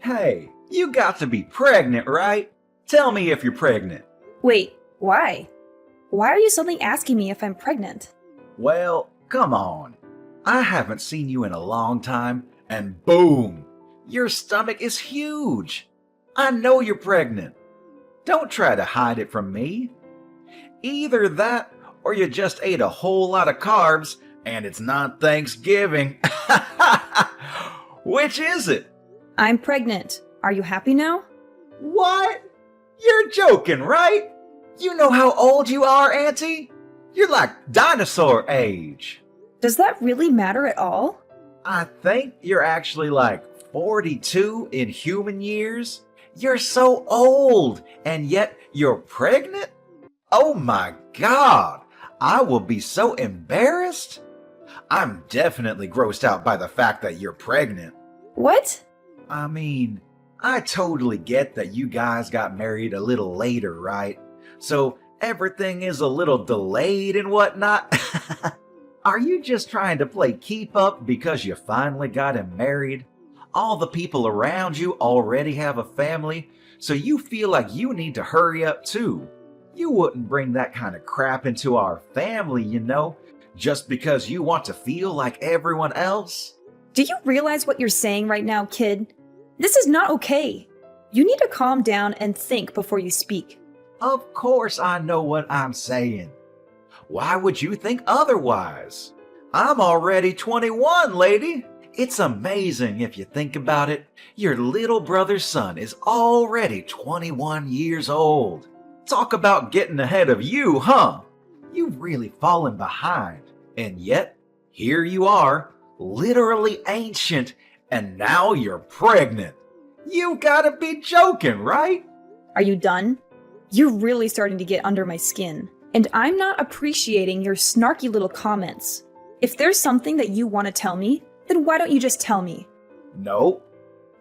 Hey, you got to be pregnant, right? Tell me if you're pregnant. Wait, why? Why are you suddenly asking me if I'm pregnant? Well, come on. I haven't seen you in a long time, and boom! Your stomach is huge. I know you're pregnant. Don't try to hide it from me. Either that, or you just ate a whole lot of carbs, and it's not Thanksgiving. Which is it? I'm pregnant. Are you happy now? What? You're joking, right? You know how old you are, Auntie? You're like dinosaur age. Does that really matter at all? I think you're actually like 42 in human years. You're so old, and yet you're pregnant? Oh my God! I will be so embarrassed. I'm definitely grossed out by the fact that you're pregnant. What? I mean, I totally get that you guys got married a little later, right? So everything is a little delayed and whatnot. Are you just trying to play keep up because you finally got him married? All the people around you already have a family, so you feel like you need to hurry up too. You wouldn't bring that kind of crap into our family, you know, just because you want to feel like everyone else. Do you realize what you're saying right now, kid? This is not okay. You need to calm down and think before you speak. Of course I know what I'm saying. Why would you think otherwise? I'm already 21, lady. It's amazing if you think about it. Your little brother's son is already 21 years old. Talk about getting ahead of you, huh? You've really fallen behind. And yet, here you are, literally ancient, and now you're pregnant. You gotta be joking, right? Are you done? You're really starting to get under my skin, and I'm not appreciating your snarky little comments. If there's something that you want to tell me, then why don't you just tell me? No.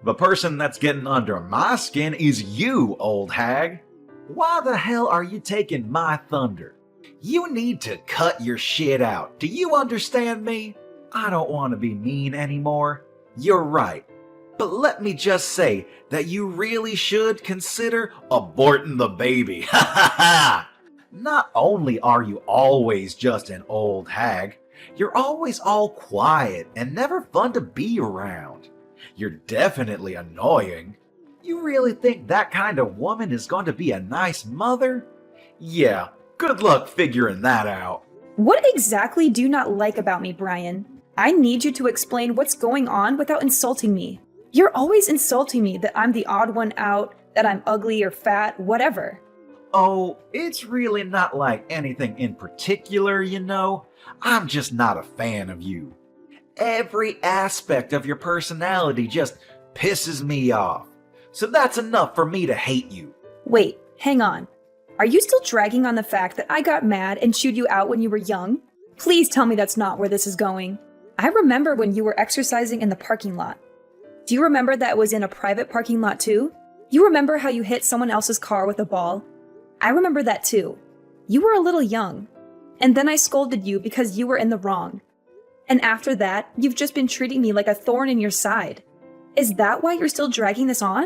The person that's getting under my skin is you, old hag. Why the hell are you taking my thunder? You need to cut your shit out. Do you understand me? I don't want to be mean anymore. You're right. But let me just say that you really should consider aborting the baby. Ha ha ha! Not only are you always just an old hag, you're always all quiet and never fun to be around. You're definitely annoying. You really think that kind of woman is going to be a nice mother? Yeah, good luck figuring that out. What exactly do you not like about me, Brian? I need you to explain what's going on without insulting me. You're always insulting me that I'm the odd one out, that I'm ugly or fat, whatever. Oh, it's really not like anything in particular, you know. I'm just not a fan of you. Every aspect of your personality just pisses me off. So that's enough for me to hate you. Wait, hang on. Are you still dragging on the fact that I got mad and chewed you out when you were young? Please tell me that's not where this is going. I remember when you were exercising in the parking lot. Do you remember that it was in a private parking lot too? You remember how you hit someone else's car with a ball? I remember that too. You were a little young. And then I scolded you because you were in the wrong. And after that, you've just been treating me like a thorn in your side. Is that why you're still dragging this on?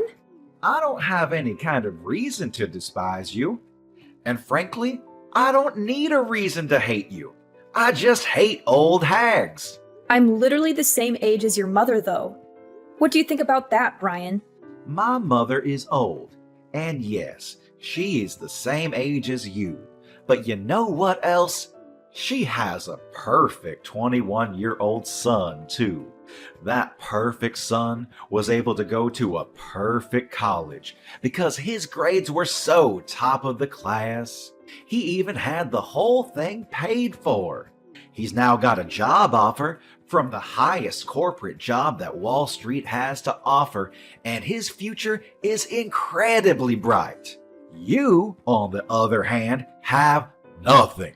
I don't have any kind of reason to despise you. And frankly, I don't need a reason to hate you. I just hate old hags. I'm literally the same age as your mother, though. What do you think about that, Brian? My mother is old, and yes, she is the same age as you. But you know what else? She has a perfect 21-year-old son, too. That perfect son was able to go to a perfect college because his grades were so top of the class. He even had the whole thing paid for. He's now got a job offer from the highest corporate job that Wall Street has to offer, and his future is incredibly bright. You, on the other hand, have nothing.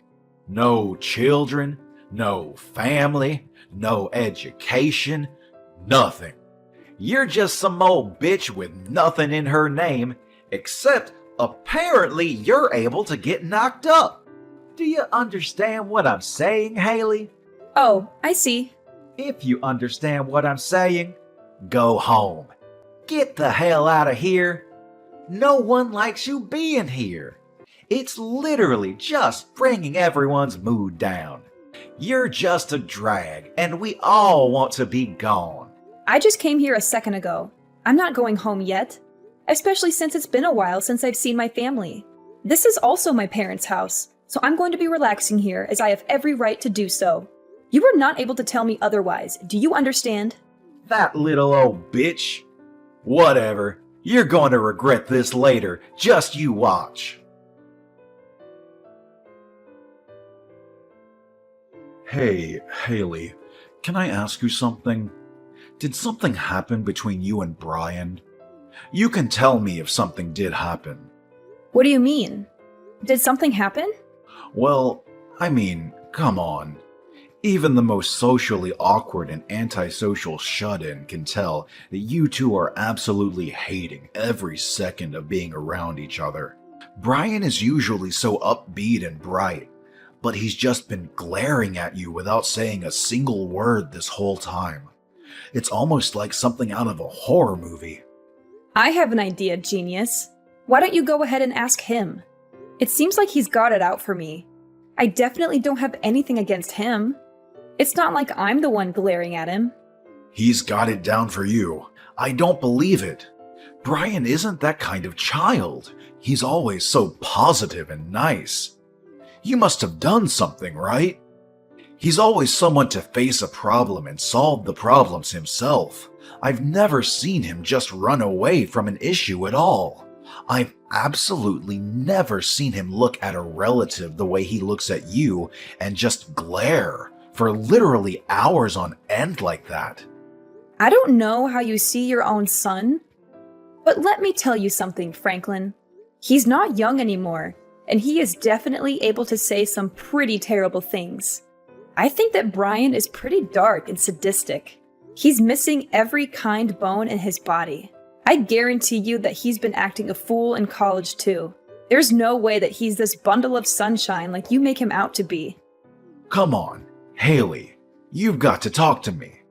No children, no family, no education, nothing. You're just some old bitch with nothing in her name, except apparently you're able to get knocked up. Do you understand what I'm saying, Haley? Oh, I see. If you understand what I'm saying, go home. Get the hell out of here. No one likes you being here. It's literally just bringing everyone's mood down. You're just a drag, and we all want to be gone. I just came here a second ago. I'm not going home yet, especially since it's been a while since I've seen my family. This is also my parents' house, so I'm going to be relaxing here as I have every right to do so. You were not able to tell me otherwise. Do you understand? That little old bitch. Whatever. You're going to regret this later. Just you watch. Hey, Haley, can I ask you something? Did something happen between you and Brian? You can tell me if something did happen. What do you mean? Did something happen? Well, I mean, come on. Even the most socially awkward and antisocial shut-in can tell that you two are absolutely hating every second of being around each other. Brian is usually so upbeat and bright, but he's just been glaring at you without saying a single word this whole time. It's almost like something out of a horror movie. I have an idea, genius. Why don't you go ahead and ask him? It seems like he's got it out for me. I definitely don't have anything against him. It's not like I'm the one glaring at him. He's got it down for you. I don't believe it. Brian isn't that kind of child. He's always so positive and nice. You must have done something, right? He's always someone to face a problem and solve the problems himself. I've never seen him just run away from an issue at all. I've absolutely never seen him look at a relative the way he looks at you and just glare for literally hours on end like that. I don't know how you see your own son, but let me tell you something, Franklin. He's not young anymore, and he is definitely able to say some pretty terrible things. I think that Brian is pretty dark and sadistic. He's missing every kind bone in his body. I guarantee you that he's been acting a fool in college too. There's no way that he's this bundle of sunshine like you make him out to be. Come on, Haley, you've got to talk to me.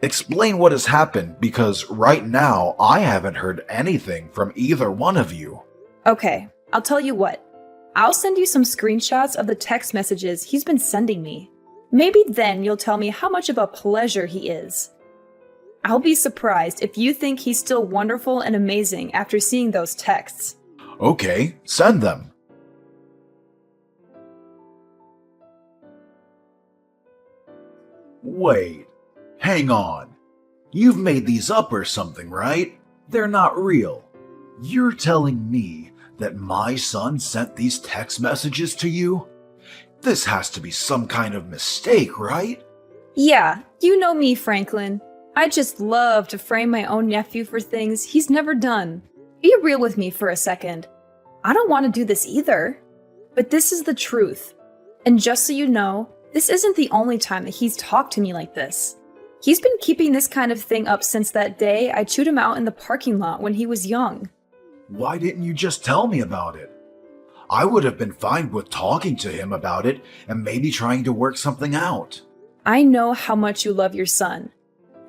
Explain what has happened, because right now I haven't heard anything from either one of you. Okay, I'll tell you what. I'll send you some screenshots of the text messages he's been sending me. Maybe then you'll tell me how much of a pleasure he is. I'll be surprised if you think he's still wonderful and amazing after seeing those texts. Okay, send them. Wait, hang on. You've made these up or something, right? They're not real. You're telling me that my son sent these text messages to you? This has to be some kind of mistake, right? Yeah, you know me, Franklin. I just love to frame my own nephew for things he's never done. Be real with me for a second. I don't want to do this either. But this is the truth. And just so you know, this isn't the only time that he's talked to me like this. He's been keeping this kind of thing up since that day I chewed him out in the parking lot when he was young. Why didn't you just tell me about it? I would have been fine with talking to him about it and maybe trying to work something out. I know how much you love your son.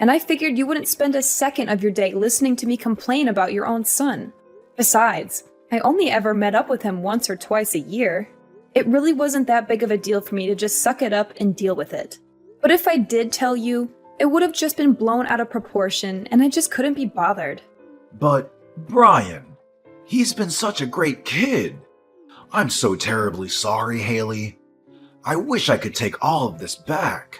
And I figured you wouldn't spend a second of your day listening to me complain about your own son. Besides, I only ever met up with him once or twice a year. It really wasn't that big of a deal for me to just suck it up and deal with it. But if I did tell you, it would have just been blown out of proportion and I just couldn't be bothered. But, Brian, he's been such a great kid. I'm so terribly sorry, Haley. I wish I could take all of this back.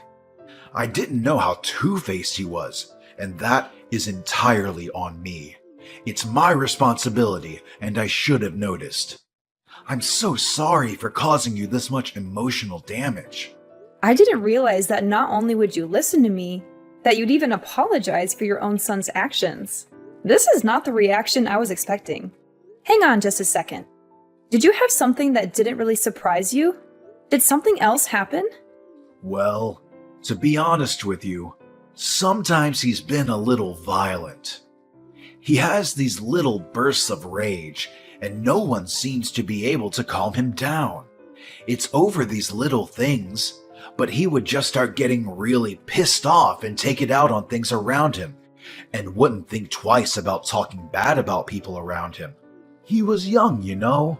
I didn't know how two-faced he was, and that is entirely on me. It's my responsibility, and I should have noticed. I'm so sorry for causing you this much emotional damage. I didn't realize that not only would you listen to me, that you'd even apologize for your own son's actions. This is not the reaction I was expecting. Hang on just a second. Did you have something that didn't really surprise you? Did something else happen? Well, to be honest with you, sometimes he's been a little violent. He has these little bursts of rage, and no one seems to be able to calm him down. It's over these little things, but he would just start getting really pissed off and take it out on things around him. and wouldn't think twice about talking bad about people around him. He was young, you know.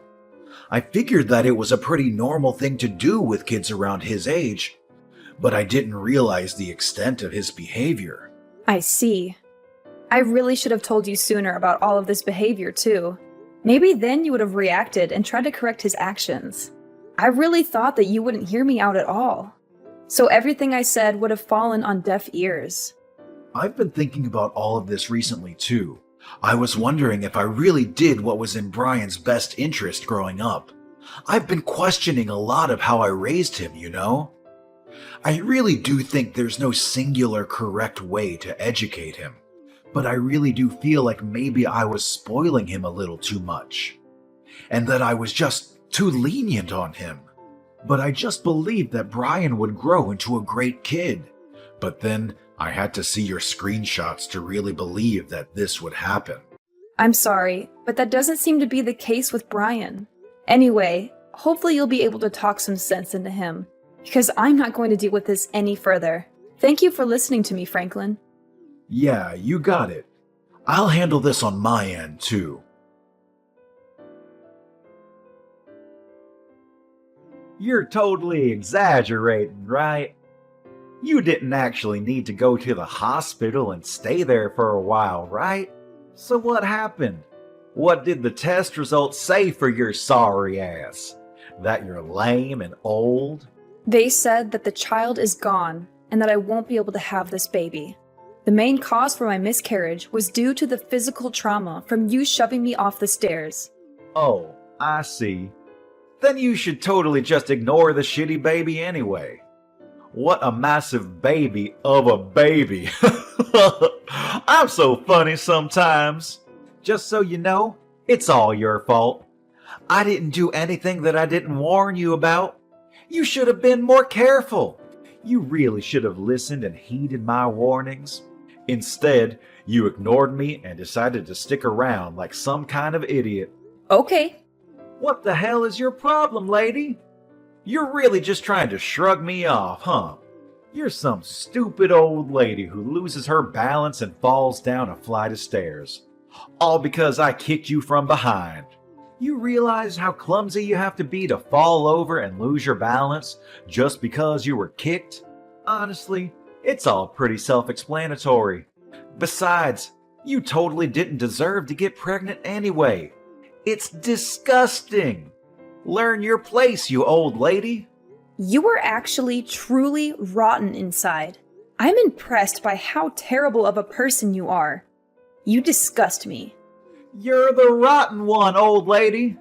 I figured that it was a pretty normal thing to do with kids around his age, but I didn't realize the extent of his behavior. I see. I really should have told you sooner about all of this behavior, too. Maybe then you would have reacted and tried to correct his actions. I really thought that you wouldn't hear me out at all. So everything I said would have fallen on deaf ears. I've been thinking about all of this recently, too. I was wondering if I really did what was in Brian's best interest growing up. I've been questioning a lot of how I raised him, you know? I really do think there's no singular correct way to educate him, but I really do feel like maybe I was spoiling him a little too much, and that I was just too lenient on him. But I just believed that Brian would grow into a great kid. But then I had to see your screenshots to really believe that this would happen. I'm sorry, but that doesn't seem to be the case with Brian. Anyway, hopefully you'll be able to talk some sense into him, because I'm not going to deal with this any further. Thank you for listening to me, Franklin. Yeah, you got it. I'll handle this on my end, too. You're totally exaggerating, right? You didn't actually need to go to the hospital and stay there for a while, right? So what happened? What did the test results say for your sorry ass? That you're lame and old? They said that the child is gone and that I won't be able to have this baby. The main cause for my miscarriage was due to the physical trauma from you shoving me off the stairs. Oh, I see. Then you should totally just ignore the shitty baby anyway. What a massive baby of a baby. I'm so funny sometimes. Just so you know, it's all your fault. I didn't do anything that I didn't warn you about. You should have been more careful. You really should have listened and heeded my warnings. Instead, you ignored me and decided to stick around like some kind of idiot. Okay. What the hell is your problem, lady? You're really just trying to shrug me off, huh? You're some stupid old lady who loses her balance and falls down a flight of stairs. All because I kicked you from behind. You realize how clumsy you have to be to fall over and lose your balance just because you were kicked? Honestly, it's all pretty self-explanatory. Besides, you totally didn't deserve to get pregnant anyway. It's disgusting. Learn your place, you old lady. You are actually truly rotten inside. I'm impressed by how terrible of a person you are. You disgust me. You're the rotten one, old lady.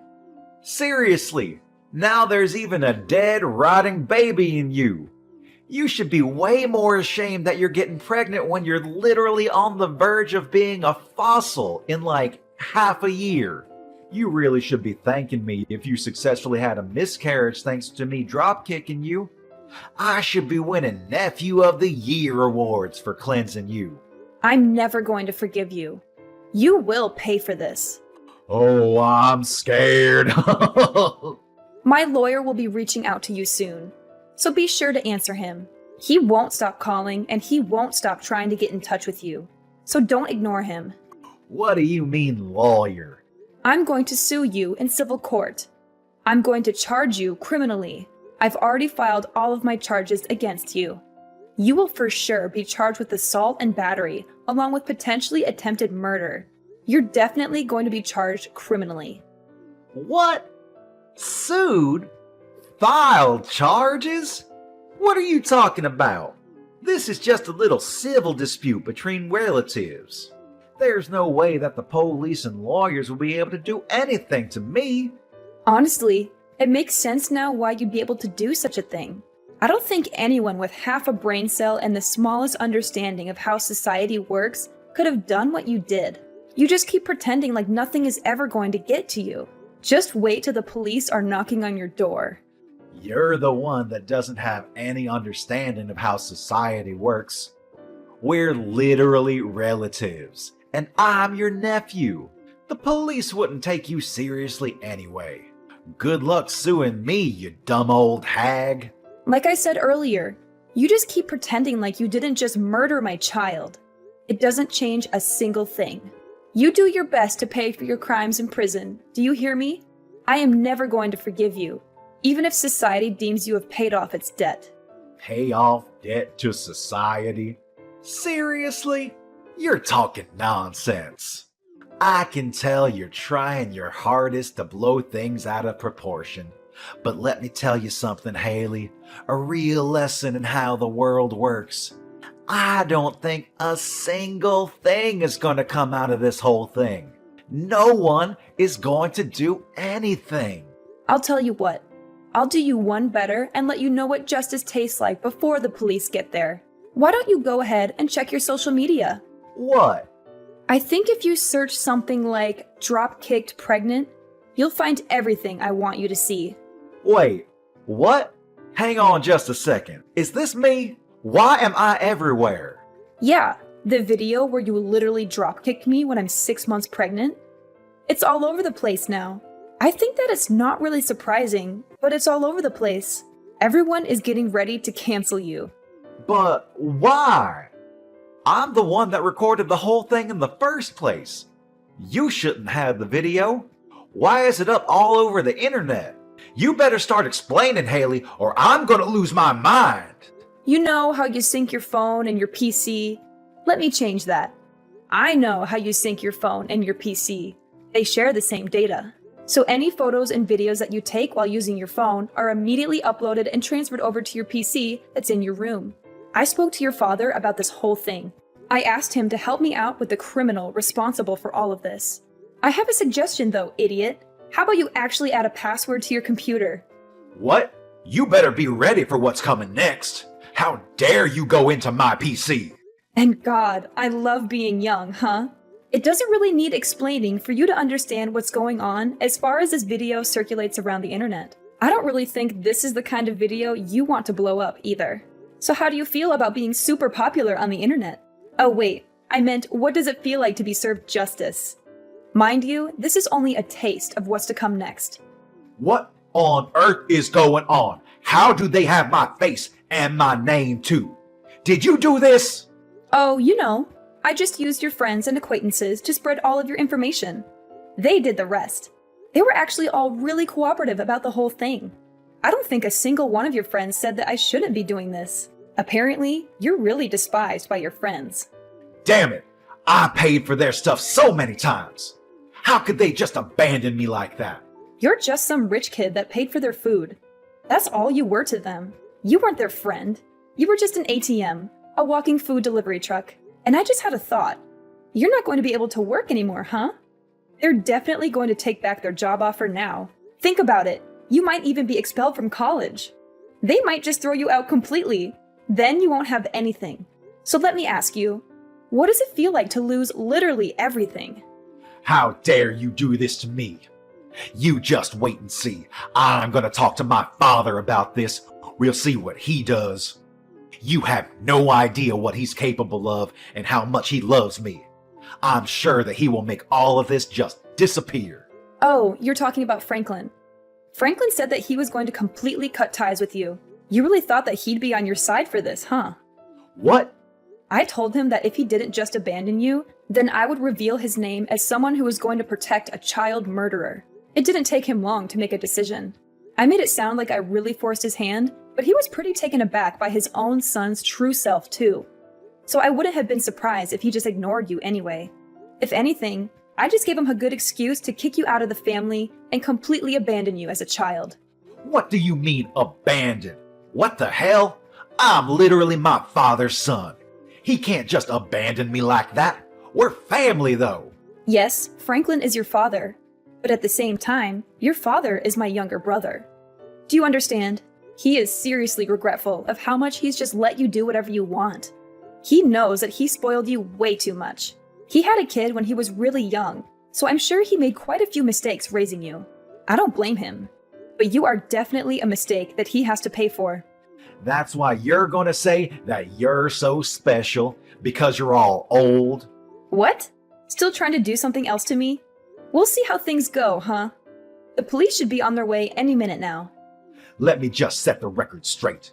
Seriously, now there's even a dead, rotting baby in you. You should be way more ashamed that you're getting pregnant when you're literally on the verge of being a fossil in like half a year. You really should be thanking me if you successfully had a miscarriage thanks to me drop-kicking you. I should be winning Nephew of the Year awards for cleansing you. I'm never going to forgive you. You will pay for this. Oh, I'm scared. My lawyer will be reaching out to you soon, so be sure to answer him. He won't stop calling and he won't stop trying to get in touch with you, so don't ignore him. What do you mean, lawyer? I'm going to sue you in civil court. I'm going to charge you criminally. I've already filed all of my charges against you. You will for sure be charged with assault and battery, along with potentially attempted murder. You're definitely going to be charged criminally. What? Sued? Filed charges? What are you talking about? This is just a little civil dispute between relatives. There's no way that the police and lawyers will be able to do anything to me. Honestly, it makes sense now why you'd be able to do such a thing. I don't think anyone with half a brain cell and the smallest understanding of how society works could have done what you did. You just keep pretending like nothing is ever going to get to you. Just wait till the police are knocking on your door. You're the one that doesn't have any understanding of how society works. We're literally relatives, and I'm your nephew. The police wouldn't take you seriously anyway. Good luck suing me, you dumb old hag. Like I said earlier, you just keep pretending like you didn't just murder my child. It doesn't change a single thing. You do your best to pay for your crimes in prison. Do you hear me? I am never going to forgive you, even if society deems you have paid off its debt. Pay off debt to society? Seriously? You're talking nonsense. I can tell you're trying your hardest to blow things out of proportion. But let me tell you something, Haley. A real lesson in how the world works. I don't think a single thing is going to come out of this whole thing. No one is going to do anything. I'll tell you what. I'll do you one better and let you know what justice tastes like before the police get there. Why don't you go ahead and check your social media? What? I think if you search something like drop-kicked pregnant, you'll find everything I want you to see. Wait, what? Hang on just a second. Is this me? Why am I everywhere? Yeah, the video where you literally drop-kicked me when I'm 6 months pregnant. It's all over the place now. I think that it's not really surprising, but it's all over the place. Everyone is getting ready to cancel you. But why? I'm the one that recorded the whole thing in the first place. You shouldn't have the video. Why is it up all over the internet? You better start explaining, Haley, or I'm gonna lose my mind. You know how you sync your phone and your PC? Let me change that. I know how you sync your phone and your PC. They share the same data. So any photos and videos that you take while using your phone are immediately uploaded and transferred over to your PC that's in your room. I spoke to your father about this whole thing. I asked him to help me out with the criminal responsible for all of this. I have a suggestion though, idiot. How about you actually add a password to your computer? What? You better be ready for what's coming next. How dare you go into my PC? And God, I love being young, huh? It doesn't really need explaining for you to understand what's going on as far as this video circulates around the internet. I don't really think this is the kind of video you want to blow up either. So how do you feel about being super popular on the internet? Oh wait, I meant what does it feel like to be served justice? Mind you, this is only a taste of what's to come next. What on earth is going on? How do they have my face and my name too? Did you do this? Oh, you know, I just used your friends and acquaintances to spread all of your information. They did the rest. They were actually all really cooperative about the whole thing. I don't think a single one of your friends said that I shouldn't be doing this. Apparently, you're really despised by your friends. Damn it! I paid for their stuff so many times. How could they just abandon me like that? You're just some rich kid that paid for their food. That's all you were to them. You weren't their friend. You were just an ATM, a walking food delivery truck. And I just had a thought. You're not going to be able to work anymore, huh? They're definitely going to take back their job offer now. Think about it. You might even be expelled from college. They might just throw you out completely. Then you won't have anything. So let me ask you, what does it feel like to lose literally everything? How dare you do this to me? You just wait and see. I'm gonna talk to my father about this. We'll see what he does. You have no idea what he's capable of and how much he loves me. I'm sure that he will make all of this just disappear. Oh, you're talking about Franklin. Franklin said that he was going to completely cut ties with you. You really thought that he'd be on your side for this, huh? What? I told him that if he didn't just abandon you, then I would reveal his name as someone who was going to protect a child murderer. It didn't take him long to make a decision. I made it sound like I really forced his hand, but he was pretty taken aback by his own son's true self too. So I wouldn't have been surprised if he just ignored you anyway. If anything, I just gave him a good excuse to kick you out of the family and completely abandon you as a child. What do you mean abandon? What the hell? I'm literally my father's son. He can't just abandon me like that. We're family though. Yes, Franklin is your father, but at the same time, your father is my younger brother. Do you understand? He is seriously regretful of how much he's just let you do whatever you want. He knows that he spoiled you way too much. He had a kid when he was really young, so I'm sure he made quite a few mistakes raising you. I don't blame him, but you are definitely a mistake that he has to pay for. That's why you're gonna say that you're so special because you're all old. What? Still trying to do something else to me? We'll see how things go, huh? The police should be on their way any minute now. Let me just set the record straight.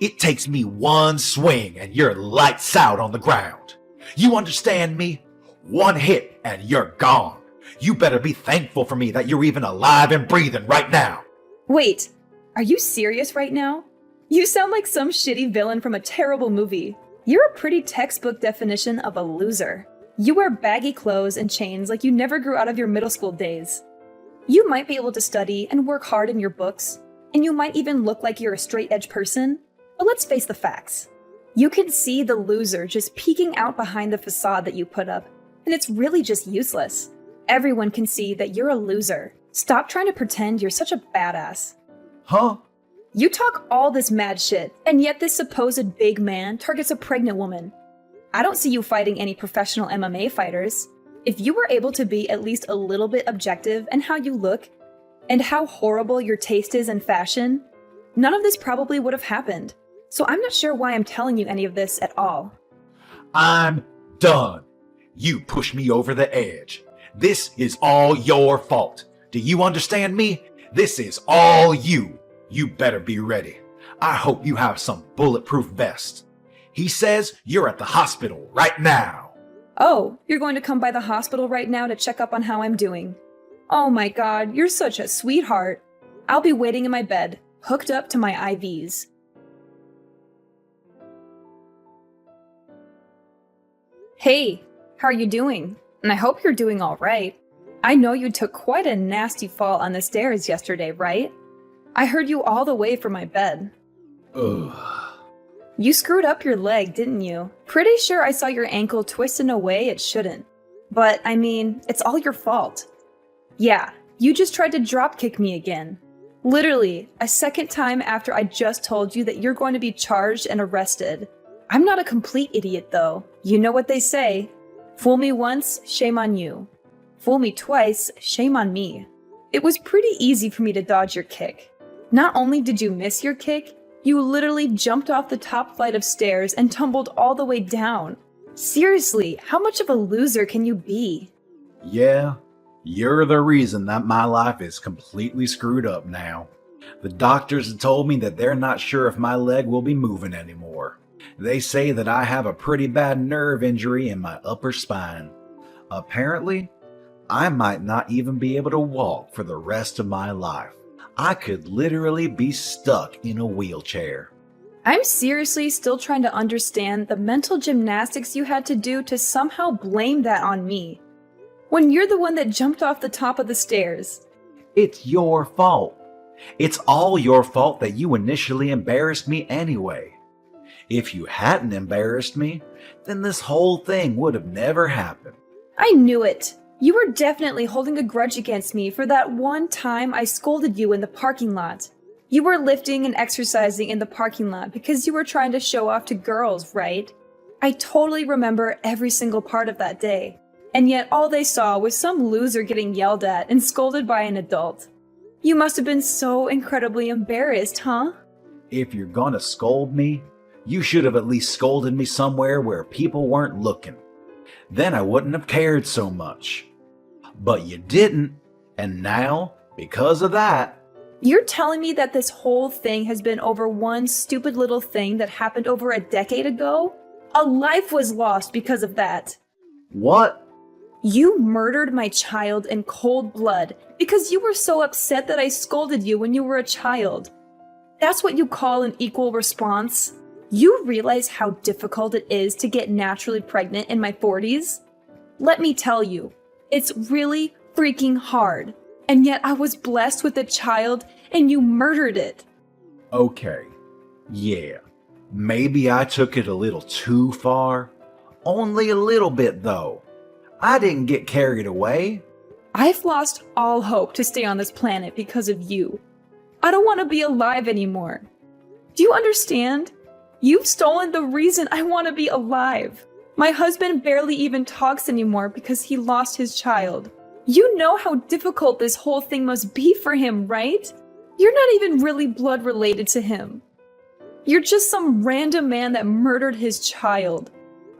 It takes me one swing and you're lights out on the ground. You understand me? One hit and you're gone. You better be thankful for me that you're even alive and breathing right now. Wait, are you serious right now? You sound like some shitty villain from a terrible movie. You're a pretty textbook definition of a loser. You wear baggy clothes and chains like you never grew out of your middle school days. You might be able to study and work hard in your books, and you might even look like you're a straight-edge person, but let's face the facts. You can see the loser just peeking out behind the facade that you put up, and it's really just useless. Everyone can see that you're a loser. Stop trying to pretend you're such a badass. Huh? You talk all this mad shit, and yet this supposed big man targets a pregnant woman. I don't see you fighting any professional MMA fighters. If you were able to be at least a little bit objective in how you look, and how horrible your taste is in fashion, none of this probably would have happened. So I'm not sure why I'm telling you any of this at all. I'm done. You pushed me over the edge. This is all your fault. Do you understand me? This is all you. You better be ready. I hope you have some bulletproof vest. He says you're at the hospital right now. Oh, you're going to come by the hospital right now to check up on how I'm doing. Oh my god, you're such a sweetheart. I'll be waiting in my bed, hooked up to my IVs. Hey, how are you doing? And I hope you're doing all right. I know you took quite a nasty fall on the stairs yesterday, right? I heard you all the way from my bed. Ugh. You screwed up your leg, didn't you? Pretty sure I saw your ankle twist in a way it shouldn't. But, I mean, it's all your fault. Yeah, you just tried to dropkick me again. Literally, a second time after I just told you that you're going to be charged and arrested. I'm not a complete idiot, though. You know what they say. Fool me once, shame on you. Fool me twice, shame on me. It was pretty easy for me to dodge your kick. Not only did you miss your kick, you literally jumped off the top flight of stairs and tumbled all the way down. Seriously, how much of a loser can you be? Yeah, you're the reason that my life is completely screwed up now. The doctors have told me that they're not sure if my leg will be moving anymore. They say that I have a pretty bad nerve injury in my upper spine. Apparently, I might not even be able to walk for the rest of my life. I could literally be stuck in a wheelchair. I'm seriously still trying to understand the mental gymnastics you had to do to somehow blame that on me. When you're the one that jumped off the top of the stairs. It's your fault. It's all your fault that you initially embarrassed me anyway. If you hadn't embarrassed me, then this whole thing would have never happened. I knew it. You were definitely holding a grudge against me for that one time I scolded you in the parking lot. You were lifting and exercising in the parking lot because you were trying to show off to girls, right? I totally remember every single part of that day. And yet all they saw was some loser getting yelled at and scolded by an adult. You must have been so incredibly embarrassed, huh? If you're gonna scold me, you should have at least scolded me somewhere where people weren't looking. Then I wouldn't have cared so much. But you didn't, and now, because of that... You're telling me that this whole thing has been over one stupid little thing that happened over a decade ago? A life was lost because of that. What? You murdered my child in cold blood because you were so upset that I scolded you when you were a child. That's what you call an equal response? You realize how difficult it is to get naturally pregnant in my 40s? Let me tell you, it's really freaking hard. And yet I was blessed with a child and you murdered it. Okay, yeah, maybe I took it a little too far. Only a little bit though. I didn't get carried away. I've lost all hope to stay on this planet because of you. I don't want to be alive anymore. Do you understand? You've stolen the reason I want to be alive. My husband barely even talks anymore because he lost his child. You know how difficult this whole thing must be for him, right? You're not even really blood related to him. You're just some random man that murdered his child.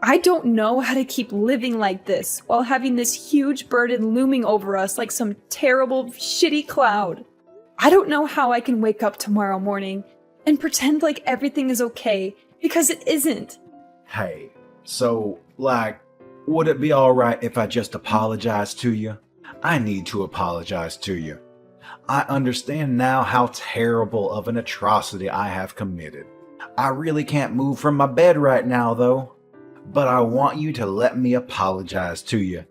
I don't know how to keep living like this while having this huge burden looming over us like some terrible, shitty cloud. I don't know how I can wake up tomorrow morning and pretend like everything is okay because it isn't. Hey, So, would it be alright if I just apologize to you? I need to apologize to you. I understand now how terrible of an atrocity I have committed. I really can't move from my bed right now, though. But I want you to let me apologize to you.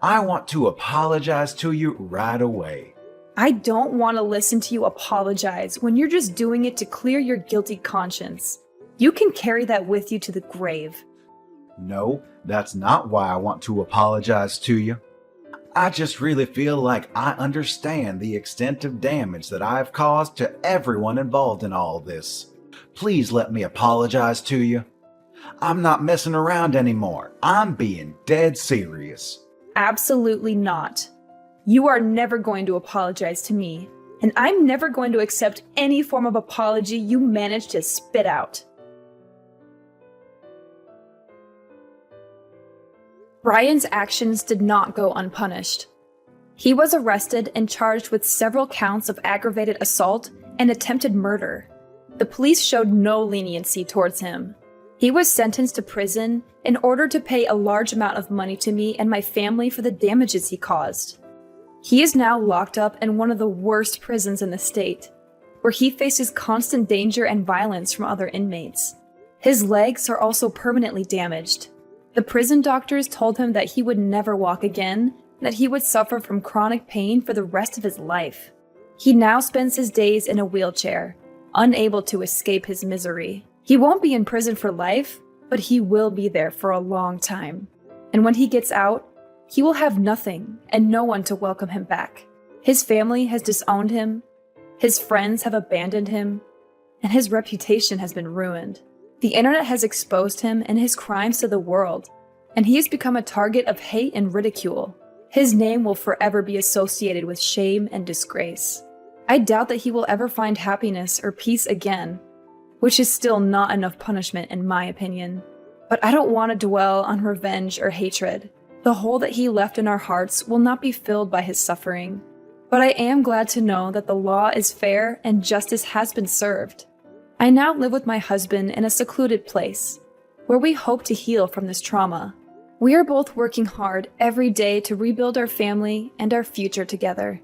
I want to apologize to you right away. I don't want to listen to you apologize when you're just doing it to clear your guilty conscience. You can carry that with you to the grave. No, that's not why I want to apologize to you. I just really feel like I understand the extent of damage that I've caused to everyone involved in all this. Please let me apologize to you. I'm not messing around anymore. I'm being dead serious. Absolutely not. You are never going to apologize to me, and I'm never going to accept any form of apology you manage to spit out. Ryan's actions did not go unpunished. He was arrested and charged with several counts of aggravated assault and attempted murder. The police showed no leniency towards him. He was sentenced to prison in order to pay a large amount of money to me and my family for the damages he caused. He is now locked up in one of the worst prisons in the state, where he faces constant danger and violence from other inmates. His legs are also permanently damaged. The prison doctors told him that he would never walk again, and that he would suffer from chronic pain for the rest of his life. He now spends his days in a wheelchair, unable to escape his misery. He won't be in prison for life, but he will be there for a long time. And when he gets out, he will have nothing and no one to welcome him back. His family has disowned him, his friends have abandoned him, and his reputation has been ruined. The internet has exposed him and his crimes to the world, and he has become a target of hate and ridicule. His name will forever be associated with shame and disgrace. I doubt that he will ever find happiness or peace again, which is still not enough punishment in my opinion. But I don't want to dwell on revenge or hatred. The hole that he left in our hearts will not be filled by his suffering. But I am glad to know that the law is fair and justice has been served. I now live with my husband in a secluded place, where we hope to heal from this trauma. We are both working hard every day to rebuild our family and our future together.